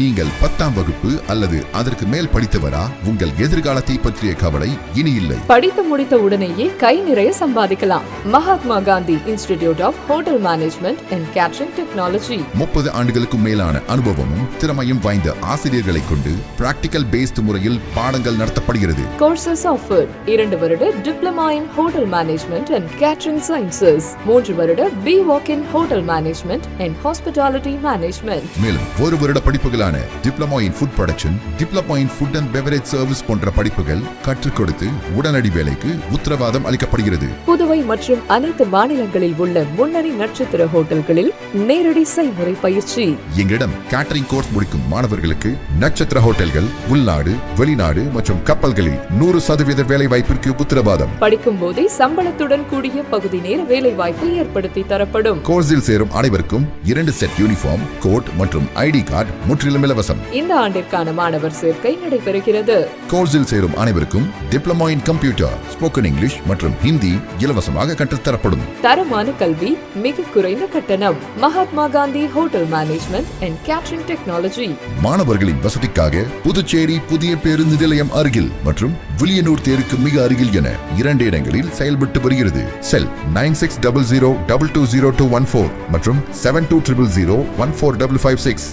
நீங்கள் 10ஆம் வகுப்பு அல்லது அதற்கு மேல் படித்தவரா? உங்கள் எதிர்காலத்தை பற்றிய கவலை இனி இல்லை. படித்து முடித்த உடனேயே கை நிறைய சம்பாதிக்கலாம். Mahatma Gandhi institute of hotel management and catering technology. 30 ஆண்டுகளுக்கும் மேலான அனுபவமும் திறமையும் வாய்ந்த ஆசிரியர்களை கொண்டு பிராக்டிகல் பேஸ்ட் முறையில் பாடங்கள் நடத்தப்படுகிறது. கோர்சஸ் ஆஃபர்ட் 2 வருட diploma in hotel management and catering sciences, 3 வருட BWalk in hotel management and hospitality management. மேலும் 1 வருட படிப்புகளான diploma in food production, diploma in food and beverage service போன்ற படிப்புகள் கற்றுக் கொடுத்து உடனடி வேலைக்கு உத்தரவாதம் அளிக்கப்படுகிறது. புதுவை மற்றும் அனைத்து மாநிலங்களில் உள்ள முன்னணி நட்சத்திர ஹோட்டல்களில் நேரடி செய்முறை பயிற்சி. எங்களிடம் கேட்டரிங் கோர்ஸ் முடிக்கும் மாணவர்களுக்கு நட்சத்திர ஹோட்டல்கள், உள்நாடு, வெளிநாடு மற்றும் கப்பல்களில் 100% வேலை வாய்ப்பிற்கு உத்தரவாதம். படிக்கும் போதே சம்பளத்துடன் கூடிய பகுதி நேர வேலை வாய்ப்பு ஏற்படுத்தி தரப்படும். கோர்ஸில் சேரும் அனைவருக்கும் 2 செட் யூனிஃபார்ம், கோட் மற்றும் ஐடி கார்டு முற்றிலும் இலவசம். இந்த ஆண்டிற்கான மாணவர் சேர்க்கை நடைபெறுகிறது. கோர்ஸில் சேரும் அனைவருக்கும் diploma in computer, spoken English மற்றும் ஹிந்தி இலவசமாக கற்றுத்தரப்படும். தரமான கல்வி, மிக குறைந்த கட்டணம். Mahatma Gandhi hotel management and catering technology. மாணவர்களின் வசதிக்காக புதுச்சேரி புதிய பேருந்து நிலையம் அருகில் மற்றும் வில்லியனூர் தேருக்கு மிக அருகில் என 2 இடங்களில் செயல்பட்டு வருகிறது. செல் 9600220214 மற்றும் 7200014556.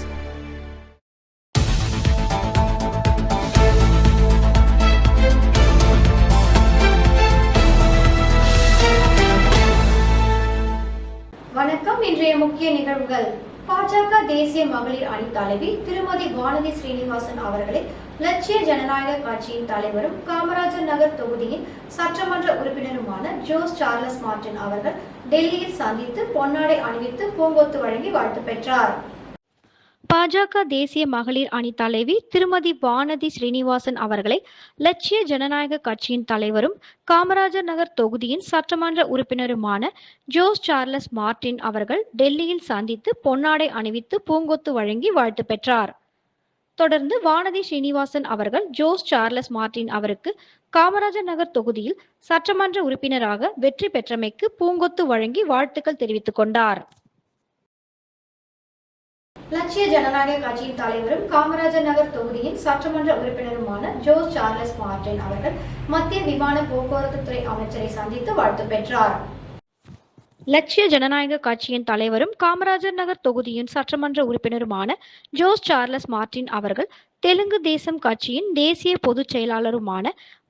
வணக்கம். இன்றைய முக்கிய நிகழ்வுகள். பாஜக தேசிய மகளிர் அணி தலைவி திருமதி வானதி ஸ்ரீனிவாசன் அவர்களை லட்சிய ஜனநாயக கட்சியின் தலைவரும் காமராஜர் நகர் தொகுதியின் சட்டமன்ற உறுப்பினருமான ஜோஸ் சார்லஸ் மார்டின் அவர்கள் டெல்லியில் சந்தித்து பொன்னாடை அணிவித்து பூங்கொத்து வழங்கி வாழ்த்து பெற்றார். பாஜக தேசிய மகளிர் அணி தலைவி திருமதி வானதி ஸ்ரீனிவாசன் அவர்களை லட்சிய ஜனநாயக கட்சியின் தலைவரும் காமராஜர் நகர் தொகுதியின் சட்டமன்ற உறுப்பினருமான ஜோஸ் சார்லஸ் மார்டின் அவர்கள் டெல்லியில் சந்தித்து பொன்னாடை அணிவித்து பூங்கொத்து வழங்கி வாழ்த்து பெற்றார். தொடர்ந்து வானதி ஸ்ரீனிவாசன் அவர்கள் ஜோஸ் சார்லஸ் மார்டின் அவருக்கு காமராஜர் நகர் தொகுதியில் சட்டமன்ற உறுப்பினராக வெற்றி பெற்றமைக்கு பூங்கொத்து வழங்கி வாழ்த்துக்கள் தெரிவித்துக் கொண்டார். லட்சிய ஜனநாயக கட்சியின் தலைவரும் காமராஜர் நகர் தொகுதியின் சட்டமன்ற உறுப்பினருமான ஜோஸ் சார்லஸ் மார்டின் அவர்கள் மத்திய விமான போக்குவரத்து துறை அமைச்சரை சந்தித்து வாழ்த்து பெற்றார். லட்சிய ஜனநாயக கட்சியின் தலைவரும் காமராஜர் நகர் தொகுதியின் சட்டமன்ற உறுப்பினருமான ஜோஸ் சார்லஸ் மார்டின் அவர்கள் தெலுங்கு தேசம் கட்சியின் தேசிய பொதுச் செயலாளருமான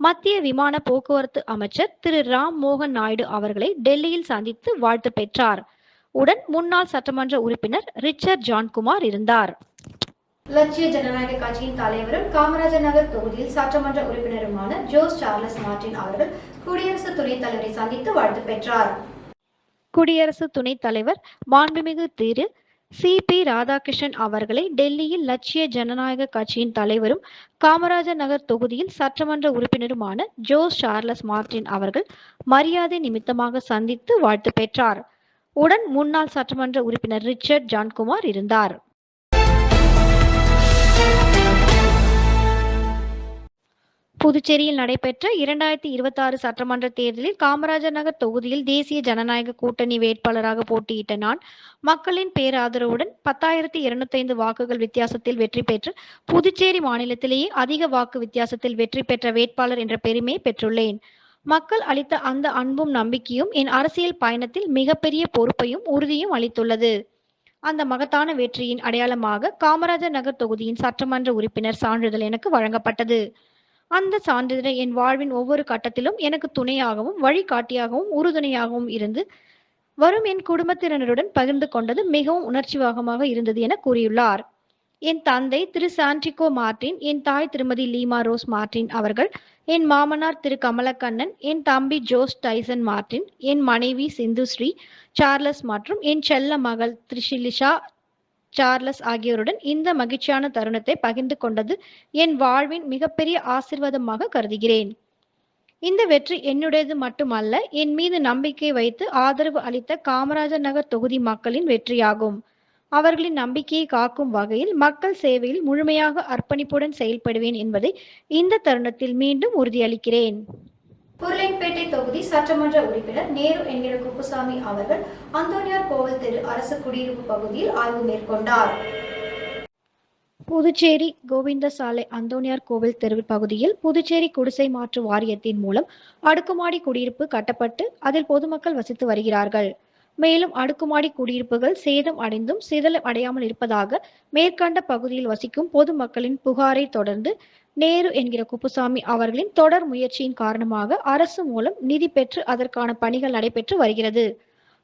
மத்திய விமான போக்குவரத்து அமைச்சர் திரு ராம் மோகன் நாயுடு அவர்களை டெல்லியில் சந்தித்து வாழ்த்து பெற்றார். உடன் முன்னாள் சட்டமன்ற உறுப்பினர் ரிச்சர்ட் ஜான்குமார் இருந்தார். லட்சிய ஜனநாயக கட்சியின் தலைவரும் காமராஜர் நகர் தொகுதியில் சட்டமன்ற உறுப்பினருமான ஜோஸ் சார்லஸ் மார்டின் அவர்கள் குடியரசு துணைத் தலைவரை சந்தித்து வாழ்த்து பெற்றார். குடியரசு துணைத் தலைவர் மாண்புமிகு திரு CP ராதாகிருஷ்ணன் அவர்களை டெல்லியில் லட்சிய ஜனநாயக கட்சியின் தலைவரும் காமராஜர் நகர் தொகுதியில் சட்டமன்ற உறுப்பினருமான ஜோஸ் சார்லஸ் மார்டின் அவர்கள் மரியாதை நிமித்தமாக சந்தித்து வாழ்த்து பெற்றார். உடன் முன்னாள் சட்டமன்ற உறுப்பினர் ரிச்சர்ட் ஜான்குமார் இருந்தார். புதுச்சேரியில் நடைபெற்ற 2026 சட்டமன்ற தேர்தலில் காமராஜர் நகர் தொகுதியில் தேசிய ஜனநாயக கூட்டணி வேட்பாளராக போட்டியிட்ட நான் மக்களின் பேராதரவுடன் 10,205 வாக்குகள் வித்தியாசத்தில் வெற்றி பெற்று புதுச்சேரி மாநிலத்திலேயே அதிக வாக்கு வித்தியாசத்தில் வெற்றி பெற்ற வேட்பாளர் என்ற பெருமையை பெற்றுள்ளேன். மக்கள் அளித்த அந்த அன்பும் நம்பிக்கையும் என் அரசியல் பயணத்தில் மிகப்பெரிய பொறுப்பையும் உறுதியும் அளித்துள்ளது. அந்த மகத்தான வெற்றியின் அடையாளமாக காமராஜர் நகர் தொகுதியின் சட்டமன்ற உறுப்பினர் சான்றிதழ் எனக்கு வழங்கப்பட்டது. அந்த சான்றிதழை என் வாழ்வின் ஒவ்வொரு கட்டத்திலும் எனக்கு துணையாகவும் வழிகாட்டியாகவும் உறுதுணையாகவும் இருந்து வரும் என் குடும்பத்தினருடன் பகிர்ந்து கொண்டது மிகவும் உணர்ச்சிவாகமாக இருந்தது என கூறியுள்ளார். என் தந்தை திரு சான்டிகோ மார்டின், என் தாய் திருமதி லீமா ரோஸ் மார்டின் அவர்கள், என் மாமனார் திரு கமலக்கண்ணன், என் தம்பி ஜோஸ் டைசன் மார்டின், என் மனைவி சிந்து ஸ்ரீ சார்லஸ் மற்றும் என் செல்ல மகள் த்ரிஷிலிஷா சார்லஸ் ஆகியோருடன் இந்த மகிழ்ச்சியான தருணத்தை பகிர்ந்து கொண்டது என் வாழ்வின் மிகப்பெரிய ஆசீர்வாதமாக கருதுகிறேன். இந்த வெற்றி என்னுடையது மட்டுமல்ல, என் மீது நம்பிக்கை வைத்து ஆதரவு அளித்த காமராஜர் நகர் தொகுதி மக்களின் வெற்றியாகும். அவர்களின் நம்பிக்கையை காக்கும் வகையில் மக்கள் சேவையில் முழுமையாக அர்ப்பணிப்புடன் செயல்படுவேன் என்பதை இந்த தருணத்தில் மீண்டும் உறுதியளிக்கிறேன். உருளைப்பேட்டை தொகுதி சட்டமன்ற உறுப்பினர் நேரு என்கிற குப்புசாமி அவர்கள் அந்தோனியார் கோவில் தெரு அரசு குடியிருப்பு பகுதியில் ஆய்வு மேற்கொண்டார். புதுச்சேரி கோவிந்தசாலை அந்தோனியார் கோவில் தெரு பகுதியில் புதுச்சேரி குடிசை மாற்று வாரியத்தின் மூலம் அடுக்குமாடி குடியிருப்பு கட்டப்பட்டு அதில் பொதுமக்கள் வசித்து வருகிறார்கள். மேலும் அடுக்குமாடி குடியிருப்புகள் சேதம் அடைந்தும் சிதிலம் அடையாமல் இருப்பதாக மேற்கண்ட பகுதியில் வசிக்கும் பொதுமக்களின் புகாரை தொடர்ந்து நேரு என்கிற குப்புசாமி அவர்களின் தொடர் முயற்சியின் காரணமாக அரசு மூலம் நிதி பெற்று அதற்கான பணிகள் நடைபெற்று வருகிறது.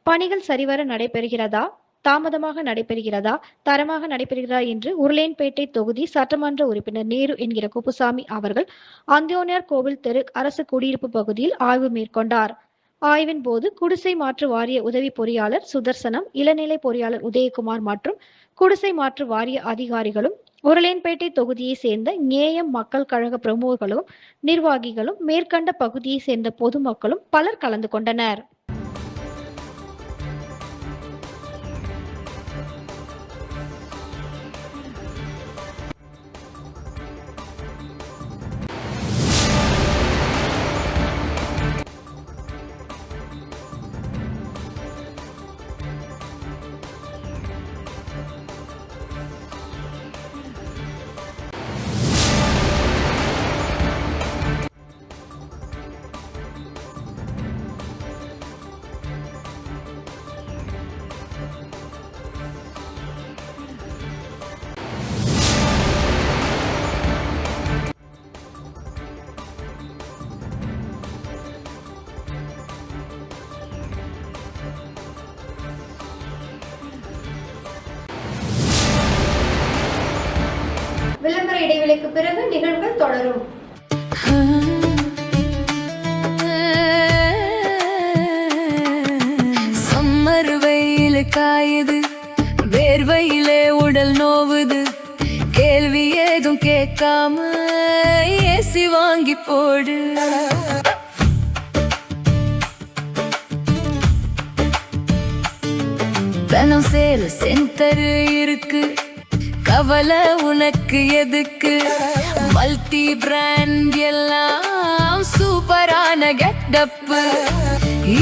பணிகள் சரிவர நடைபெறுகிறதா, தாமதமாக நடைபெறுகிறதா, தரமாக நடைபெறுகிறதா என்று உருளையன்பேட்டை தொகுதி சட்டமன்ற உறுப்பினர் நேரு என்கிற குப்புசாமி அவர்கள் அந்தோனியார் கோவில் தெரு அரசு குடியிருப்பு பகுதியில் ஆய்வு மேற்கொண்டார். ஆய்வின் போது குடிசை மாற்று வாரிய உதவி பொறியாளர் சுதர்சனம், இளநிலை பொறியாளர் உதயகுமார் மற்றும் குடிசை மாற்று வாரிய அதிகாரிகளும் உருளையன்பேட்டை தொகுதியை சேர்ந்த நேயம் மக்கள் கழக பிரமுகர்களும் நிர்வாகிகளும் மேற்கண்ட பகுதியை சேர்ந்த பொதுமக்களும் பலர் கலந்து கொண்டனர். விளம்பர இடைவெளிக்கு பிறகு நிகழ்வுகள் தொடரும். சம்மர் வெயில் காயுது, வேர்வையிலே உடல் நோவுது, கேள்வி ஏதும் கேட்காம ஏசி வாங்கி போடு. தனம் சேல் சென்டர் இருக்கு, கவலை உனக்கு எதுக்கு? மல்டி பிராண்ட் எல்லாம் சூப்பரான கெட்டப்பு,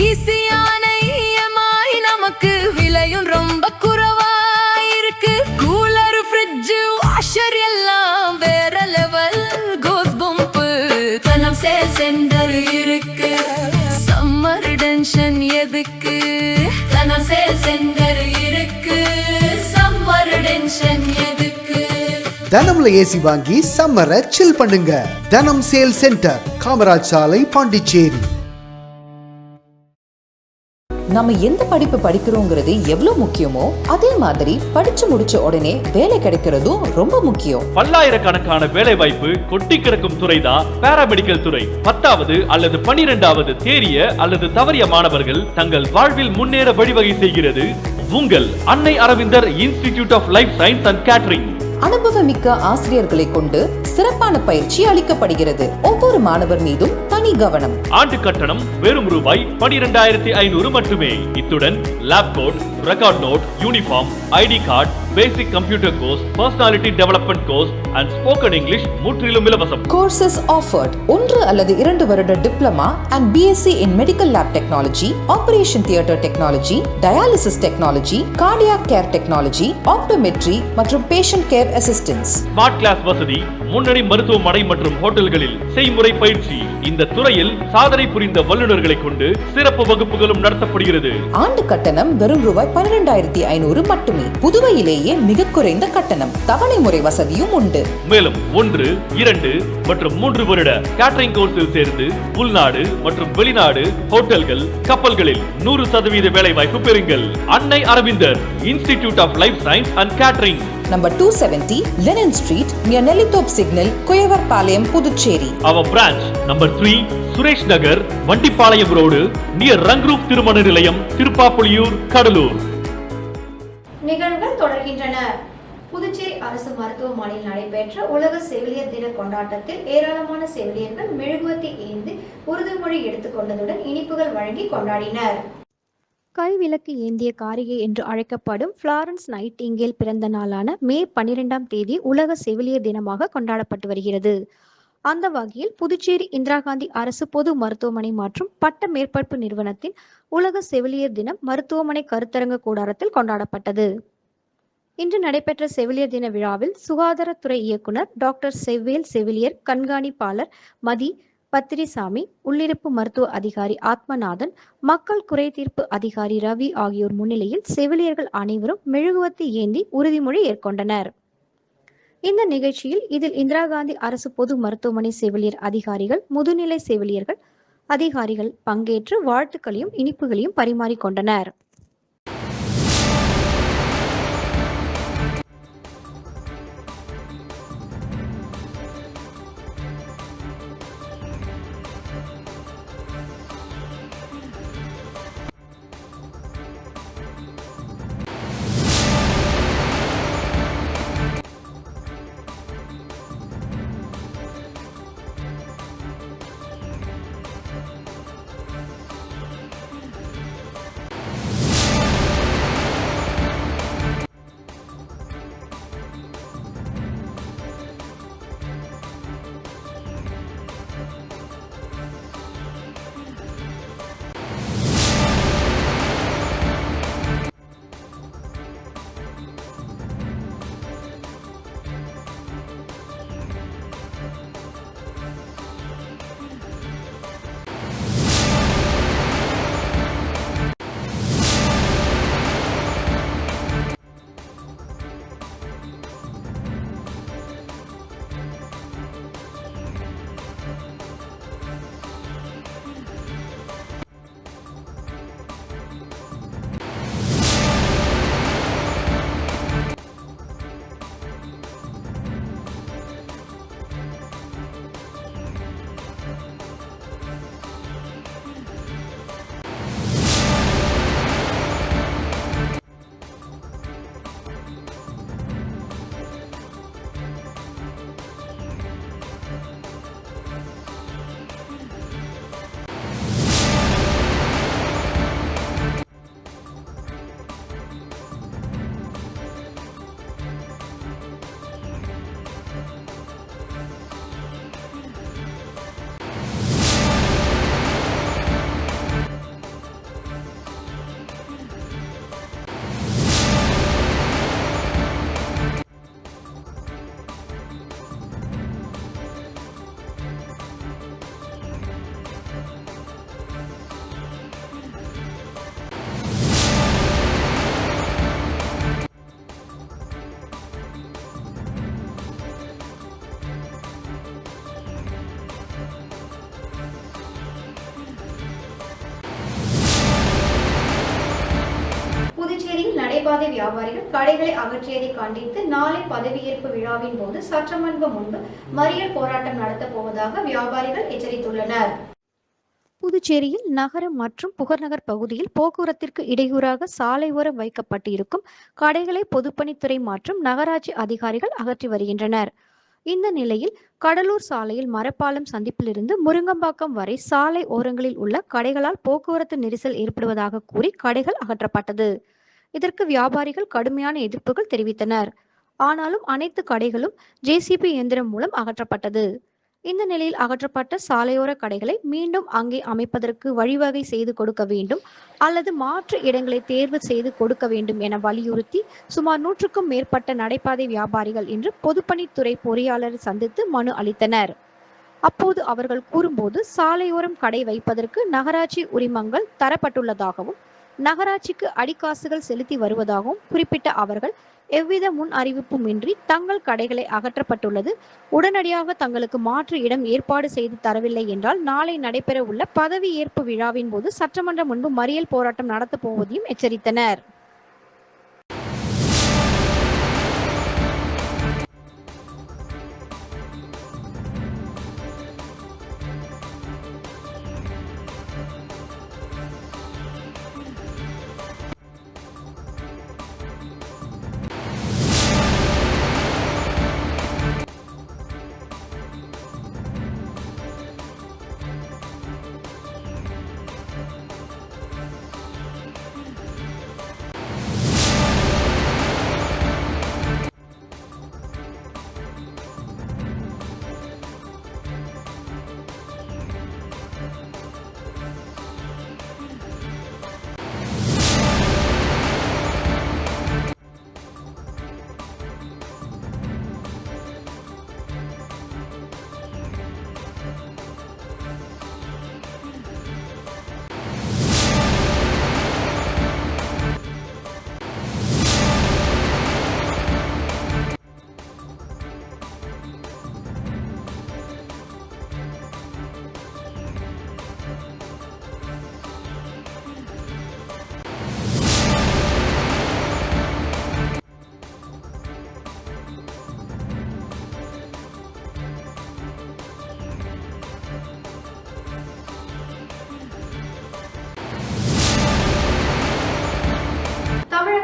ஈஸியான EMI, நமக்கு விலையும் ரொம்ப குறைவா இருக்கு. கூலர், ஃப்ரிட்ஜ், வாஷர் எல்லாம் வேற லெவல் கோஸ் பம்பு. தனம் சேல் சென்டர் இருக்கு, சம்மர் டென்ஷன் எதுக்கு? தனம் சேல் சென்டர் இருக்கு, சம்மர் டென்ஷன் எதுக்கு? தனம்ல ஏசி வாங்கி சம்மரை சில் பண்ணுங்க. தனம் சேல் சென்டர், காமராஜ் சாலை, பாண்டிச்சேரி. நம்ம எந்த படிப்பு படிக்கிறோங்கிறது எவ்வளவு முக்கியமோ அதே மாதிரி படிச்சு முடிச்ச உடனே வேலை கிடைக்கிறதும் ரொம்ப முக்கியம். பல்லாயிரக்கணக்கான வேலை வாய்ப்பு கொட்டி கிடக்கும் துறைதான் பாராமெடிக்கல் துறை. 10வது அல்லது 12வது தேறிய அல்லது தவறிய மாணவர்கள் தங்கள் வாழ்வில் முன்னேற வழிவகை செய்கிறது உங்கள் Annai Aravindar institute of life science and catering. அனுபவமிக்க ஆசிரியர்களை கொண்டு சிறப்பான பயிற்சி அளிக்கப்படுகிறது. ஒவ்வொரு மாணவர் மீதும் தனி கவனம். ஆண்டு கட்டணம் வெறும் ரூபாய் 12,500 மட்டுமே. இத்துடன் lab coat, record note, uniform, ID card, basic computer course, personality development course and spoken English முற்றிலும் இலவசம். கோர்சஸ் ஆஃபர்ட் 1 அல்லது 2 வருட diploma and BSc in medical lab technology, operation theatre technology, dialysis technology, cardiac care technology, optometry மற்றும் patient care assistance. Smart class வசதி, முன்னணி மருத்துவமனை மற்றும் ஹோட்டல்களில் செய்முறை பயிற்சி. இந்த துறையில் சாதனை புரிந்த வல்லுநர்களை கொண்டு சிறப்பு வகுப்புகளும் நடத்தப்படுகிறது. ஆண்டு கட்டணம் வெறும் ரூபாய் 12,500 மட்டுமே. புதுவையிலேயே மிக குறைந்த கட்டணம். தவணை முறை வசதியும் உண்டு. மேலும் 1, 2 மற்றும் 3 வருட கேட்டரிங் கோர்ஸில் சேர்ந்து உள்நாடு மற்றும் வெளிநாடு ஹோட்டல்கள், கப்பல்களில் 100% வேலை வாய்ப்பு பெறுங்கள். Annai Aravindar institute of life science and catering, number 270 Lenin street, near Nellithope signal, Kuyavarpalayam, Puducherry. Our branch number 3, Suresh Nagar, Vandipalayam road, near Rangroop திருமண நிலையம், திருப்பாப்புலியூர், கடலூர். நிகழ்வுகள் தொடர்கின்றன. புதுச்சேரி அரசு மருத்துவமனையில் நடைபெற்ற உலக செவிலியர் தின கொண்டாட்டத்தில் ஏராளமான செவிலியர்கள் மெழுகுவர்த்தி ஏந்தி உறுதிமொழி எடுத்துக்கொண்டதுடன் இனிப்புகள் வழங்கி கொண்டாடினர். கைவிளக்கு ஏந்திய காரிகை என்று அழைக்கப்படும் ஃப்ளாரன்ஸ் நைட்டிங்கேல் பிறந்த நாளான மே 12ஆம் தேதி உலக செவிலியர் தினமாக கொண்டாடப்பட்டு வருகிறது. அந்த வகையில் புதுச்சேரி இந்திரா காந்தி அரசு பொது மருத்துவமனை மற்றும் பட்ட மேற்பரப்பு நிறுவனத்தின் உலக செவிலியர் தினம் மருத்துவமனை கருத்தரங்க கூடாரத்தில் கொண்டாடப்பட்டது. இன்று நடைபெற்ற செவிலியர் தின விழாவில் சுகாதாரத்துறை இயக்குனர் டாக்டர் செவிலியர் கண்காணிப்பாளர் மதி பத்திரிசாமி, உள்ளிருப்பு மருத்துவ அதிகாரி ஆத்மநாதன், மக்கள் குறை தீர்ப்பு அதிகாரி ரவி ஆகியோர் முன்னிலையில் செவிலியர்கள் அனைவரும் மெழுகுவர்த்தி ஏந்தி உறுதிமொழி ஏற்கொண்டனர். இந்த நிகழ்ச்சியில் இதில் இந்திரா காந்தி அரசு பொது மருத்துவமனை செவிலியர் அதிகாரிகள், முதுநிலை செவிலியர்கள் அதிகாரிகள் பங்கேற்று வாழ்த்துக்களையும் இனிப்புகளையும் பரிமாறிக்கொண்டனர். புதுச்சேரியில் நடைபாதை வியாபாரிகள் கடைகளை அகற்றியதை கண்டித்து நாளை பதவியேற்பு விழாவின் போது சட்டமன்றம் முன்பு மறியல் போராட்டம் நடத்தப் போவதாக வியாபாரிகள் எச்சரித்துள்ளனர். புதுச்சேரியில் நகரம் மற்றும் புகர்நகர் பகுதியில் போக்குவரத்திற்கு இடையூறாக சாலை ஓரம் வைக்கப்பட்டு இருக்கும் கடைகளை பொதுப்பணித்துறை மற்றும் நகராட்சி அதிகாரிகள் அகற்றி வருகின்றனர். இந்த நிலையில் கடலூர் சாலையில் மரப்பாலம் சந்திப்பிலிருந்து முருங்கம்பாக்கம் வரை சாலை ஓரங்களில் உள்ள கடைகளால் போக்குவரத்து நெரிசல் ஏற்படுவதாக கூறி கடைகள் அகற்றப்பட்டது. இதற்கு வியாபாரிகள் கடுமையான எதிர்ப்புகள் தெரிவித்தனர். ஆனாலும் அனைத்து கடைகளும் JCB இயந்திரம் மூலம் அகற்றப்பட்டது. இந்த நிலையில் அகற்றப்பட்ட சாலையோர கடைகளை மீண்டும் அங்கே அமைப்பதற்கு வழிவகை செய்து கொடுக்க வேண்டும் அல்லது மாற்று இடங்களை தேர்வு செய்து கொடுக்க வேண்டும் என வலியுறுத்தி சுமார் 100க்கும் மேற்பட்ட நடைபாதை வியாபாரிகள் இன்று பொதுப்பணித்துறை பொறியாளரை சந்தித்து மனு அளித்தனர். அப்போது அவர்கள் கூறும்போது சாலையோரம் கடை வைப்பதற்கு நகராட்சி உரிமங்கள் தரப்பட்டுள்ளதாகவும் நகராட்சிக்கு அடிக்காசுகள் செலுத்தி வருவதாகவும் குறிப்பிட்ட அவர்கள் எவ்வித முன் அறிவிப்புமின்றி தங்கள் கடைகளை அகற்றப்பட்டுள்ளது, உடனடியாக தங்களுக்கு மாற்று இடம் ஏற்பாடு செய்து தரவில்லை என்றால் நாளை நடைபெற உள்ள பதவியேற்பு விழாவின் போது சட்டமன்றம் முன்பு மறியல் போராட்டம் நடத்தப் போவதையும் எச்சரித்தனர்.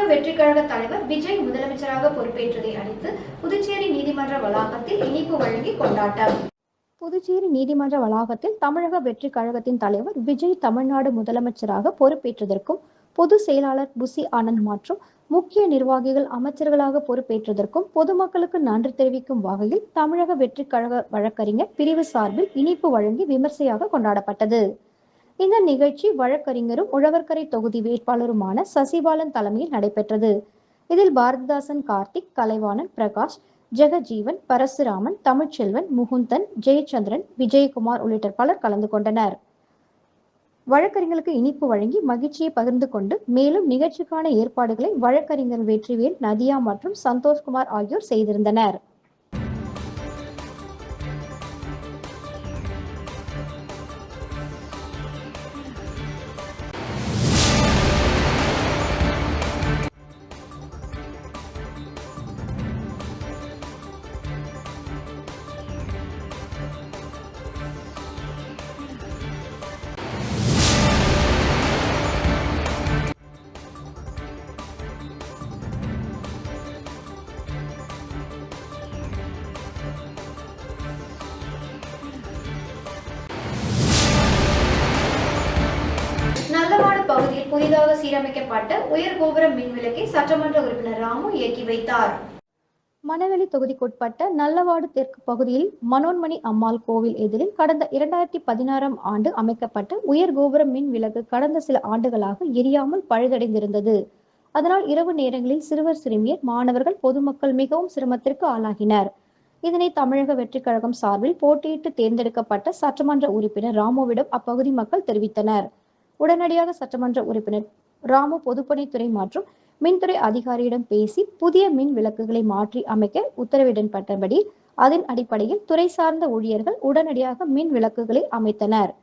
வெற்றிக் கழக தலைவர் விஜய் முதலமைச்சராக பொறுப்பேற்றதை அடுத்து புதுச்சேரி நீதிமன்ற வளாகத்தில் இனிப்பு வழங்கி கொண்டாட்டம். புதுச்சேரி நீதிமன்ற வளாகத்தில் தமிழக வெற்றி கழகத்தின் தலைவர் விஜய் தமிழ்நாடு முதலமைச்சராக பொறுப்பேற்றதற்கும் பொதுச் செயலாளர் புசி ஆனந்த் மற்றும் முக்கிய நிர்வாகிகள் அமைச்சர்களாக பொறுப்பேற்றதற்கும் பொதுமக்களுக்கு நன்றி தெரிவிக்கும் வகையில் தமிழக வெற்றி கழக வழக்கறிஞர் பிரிவு சார்பில் இனிப்பு வழங்கி விமர்சையாக கொண்டாடப்பட்டது. இந்த நிகழ்ச்சி வழக்கறிஞரும் உழவர்கரை தொகுதி வேட்பாளருமான சசிபாலன் தலைமையில் நடைபெற்றது. இதில் பாரதிதாசன், கார்த்திக், கலைவாணன், பிரகாஷ், ஜெகஜீவன், பரசுராமன், தமிழ்ச்செல்வன், முகுந்தன், ஜெயச்சந்திரன், விஜயகுமார் உள்ளிட்ட பலர் கலந்து கொண்டனர். வழக்கறிஞர்களுக்கு இனிப்பு வழங்கி மகிழ்ச்சியை பகிர்ந்து கொண்டு மேலும் நிகழ்ச்சிக்கான ஏற்பாடுகளை வழக்கறிஞர் வெற்றிவேல், நதியா மற்றும் சந்தோஷ்குமார் ஆகியோர் செய்திருந்தனர். நல்லவாடு பகுதியில் புதிதாக சீரமைக்கப்பட்ட உயர் கோபுர மின் விளக்கை சட்டமன்ற உறுப்பினர் ராமு இயக்கி வைத்தார். மணவெளி தொகுதிக்குட்பட்ட நல்லவாடு தெற்கு பகுதியில் மனோன்மணி அம்மாள் கோவில் எதிரில் கடந்த 2016ஆம் ஆண்டு அமைக்கப்பட்ட உயர் கோபுர மின் விளக்கு கடந்த சில ஆண்டுகளாக எரியாமல் பழுதடைந்திருந்தது. அதனால் இரவு நேரங்களில் சிறுவர், சிறுமியர், மாணவர்கள், பொதுமக்கள் மிகவும் சிரமத்திற்கு ஆளாகினர். இதனை தமிழக வெற்றி கழகம் சார்பில் போட்டியிட்டு தேர்ந்தெடுக்கப்பட்ட சட்டமன்ற உறுப்பினர் ராமுவிடம் அப்பகுதி மக்கள் தெரிவித்தனர். உடனடியாக சட்டமன்ற உறுப்பினர் ராமு பொதுப்பணித்துறை மற்றும் மின்துறை அதிகாரியிடம் பேசி புதிய மின் விளக்குகளை மாற்றி அமைக்க உத்தரவிடப்பட்டபடி அதன் அடிப்படையில் துறை சார்ந்த ஊழியர்கள் உடனடியாக மின் விளக்குகளை அமைத்தனர்.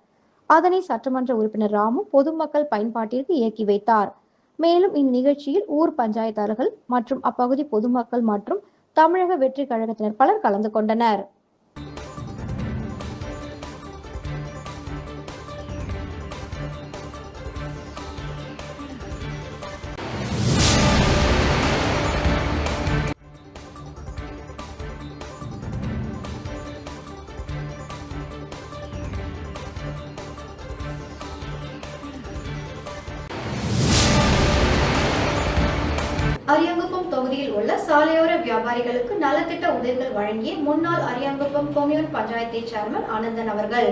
அதனை சட்டமன்ற உறுப்பினர் ராமு பொதுமக்கள் பயன்பாட்டிற்கு இயக்கி வைத்தார். மேலும் இந்நிகழ்ச்சியில் ஊர் பஞ்சாயத்தாளர்கள் மற்றும் அப்பகுதி பொதுமக்கள் மற்றும் தமிழக வெற்றி கழகத்தினர் பலர் கலந்து கொண்டனர். அரியாங்குப்பம் தொகுதியில் உள்ள சாலையோர வியாபாரிகளுக்கு நலத்திட்ட உதவிகள் வழங்கிய முன்னாள் அரியாங்குப்பம் கொம்யூன் பஞ்சாயத்தை சேர்மன் ஆனந்தன் அவர்கள்.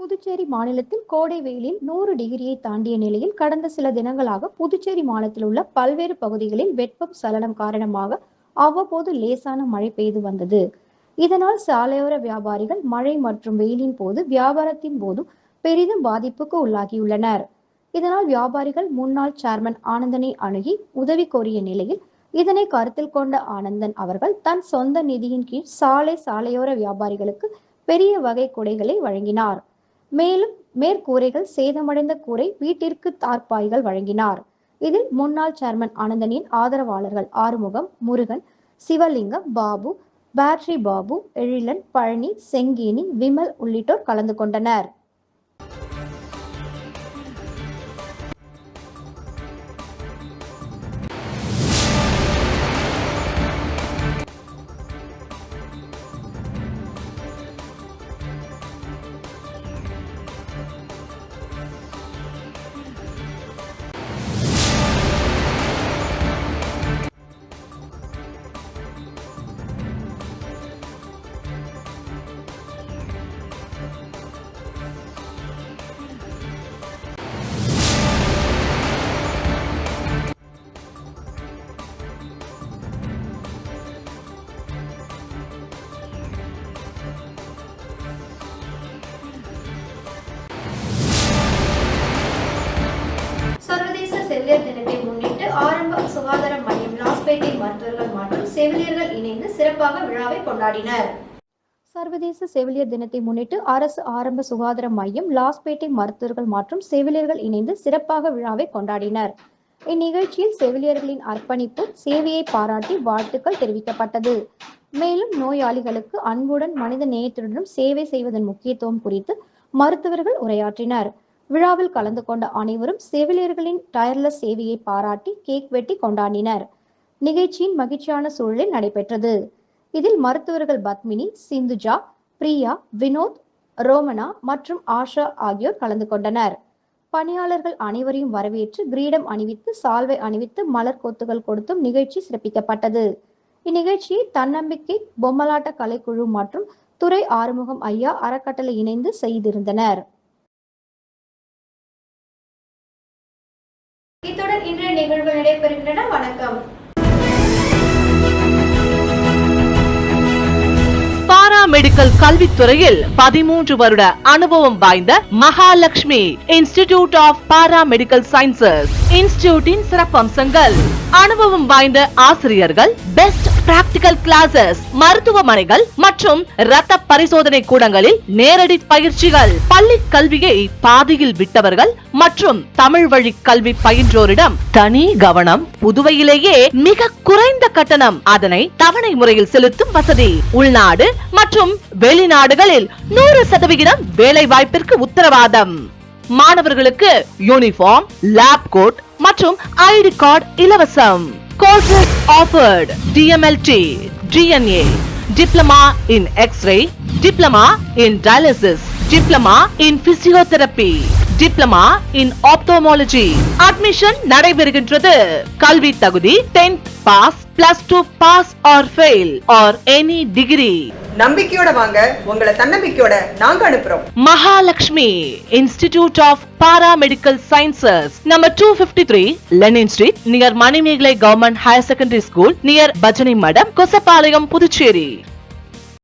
புதுச்சேரி மாநிலத்தில் கோடை வெயிலில் 100 டிகிரியை தாண்டிய நிலையில் கடந்த சில தினங்களாக புதுச்சேரி மாநிலத்தில் உள்ள பல்வேறு பகுதிகளில் வெப்பம் சலனம் காரணமாக அவ்வப்போது லேசான மழை பெய்து வந்தது. இதனால் சாலையோர வியாபாரிகள் மழை மற்றும் வெயிலின் போது வியாபாரத்தின் போதும் பெரிதும் பாதிப்புக்கு உள்ளாகியுள்ளனர். இதனால் வியாபாரிகள் முன்னாள் சேர்மன் ஆனந்தனை அணுகி உதவி கோரிய நிலையில் இதனை கருத்தில் கொண்ட ஆனந்தன் அவர்கள் தன் சொந்த நிதியின் கீழ் சாலையோர வியாபாரிகளுக்கு பெரிய வகை குடைகளை வழங்கினார். மேலும் மேற்கூரைகள், சேதமடைந்த கூரை, வீட்டிற்கு தார்ப்பாய்கள் வழங்கினார். இதில் முன்னாள் சேர்மன் ஆனந்தனின் ஆதரவாளர்கள் ஆறுமுகம், முருகன், சிவலிங்கம், பாபு, பேட்டரி பாபு, எழிலன், பழனி, செங்கேனி, விமல் உள்ளிட்டோர் கலந்து கொண்டனர். செவிலியர் தினத்தை முன்னிட்டு ஆரம்ப சுகாதார மையம் லாஸ்பேட்டை மருத்துவர்கள் மற்றும் செவிலியர்கள் இணைந்து சிறப்பாக விழாவை கொண்டாடினர். சர்வதேச செவிலியர் தினத்தை முன்னிட்டு அரசு ஆரம்ப சுகாதார மையம் லாஸ்பேட்டை மருத்துவர்கள் மற்றும் செவிலியர்கள் இணைந்து சிறப்பாக விழாவை கொண்டாடினர். இந்நிகழ்ச்சியில் செவிலியர்களின் அர்ப்பணிப்பு, சேவையை பாராட்டி வாழ்த்துக்கள் தெரிவிக்கப்பட்டது. மேலும் நோயாளிகளுக்கு அன்புடன் மனித நேயத்துடனும் சேவை செய்வதன் முக்கியத்துவம் குறித்து மருத்துவர்கள் உரையாற்றினர். விழாவில் கலந்து கொண்ட அனைவரும் செவிலியர்களின் டயர்லெஸ் சேவையை பாராட்டி கேக் வெட்டி கொண்டாடினர். நிகழ்ச்சியின் மகிழ்ச்சியான சூழலில் நடைபெற்றது. இதில் மருத்துவர்கள் பத்மினி, சிந்துஜா, பிரியா, வினோத், ரோமனா மற்றும் ஆஷா ஆகியோர் கலந்து கொண்டனர். பணியாளர்கள் அனைவரையும் வரவேற்று கிரீடம் அணிவித்து, சால்வை அணிவித்து, மலர் கொத்துகள் கொடுத்தும் நிகழ்ச்சி சிறப்பிக்கப்பட்டது. இந்நிகழ்ச்சியை தன்னம்பிக்கை பொம்மலாட்ட கலைக்குழு மற்றும் துரை ஆறுமுகம் ஐயா அறக்கட்டளை இணைந்து செய்திருந்தனர். இத்துடன் இன்றைய நிகழ்வு நடைபெறுகின்றன. வணக்கம். பாராமெடிக்கல் கல்வித்துறையில் 13 வருட அனுபவம் வாய்ந்த Mahalakshmi institute of paramedical sciences இன்ஸ்டிடியூட்டின் சிறப்பம்சங்கள்: அனுபவம் வாய்ந்த ஆசிரியர்கள், பெஸ்ட் பிராக்டிகல் கிளாஸஸ், மருத்துவமனைகள் மற்றும் இரத்த பரிசோதனை கூடங்களில் நேரடி பயிற்சிகள், பள்ளி கல்வியை பாதியில் விட்டவர்கள் மற்றும் தமிழ் வழி கல்வி பயின்றோரிடம் தனி கவனம். புதுவையிலேயே மிக குறைந்த கட்டணம், அதனை தவணை முறையில் செலுத்தும் வசதி. உள்நாடு மற்றும் வெளிநாடுகளில் 100% வேலை வாய்ப்பிற்கு உத்தரவாதம். மாணவர்களுக்கு யூனிஃபார்ம், லேப் கோட் மற்றும் ஐடி கார்டு இலவசம். Courses offered: DMLT, DNA, Diploma in X-ray, Diploma in Dialysis, Diploma in Physiotherapy, Diploma in Ophthalmology. Admission நடைபெறுகின்றது. கல்வி தகுதி 10th pass, +2 pass or fail or any degree. நம்பிக்கையோட வாங்க, உங்களை தன்னம்பிக்கையோட நாங்க அனுப்புறோம். Mahalakshmi institute of paramedical sciences, number 253 Lenin street, near Manimegalai government higher secondary school, near பஜனை மடம், கொசப்பாளையம், புதுச்சேரி.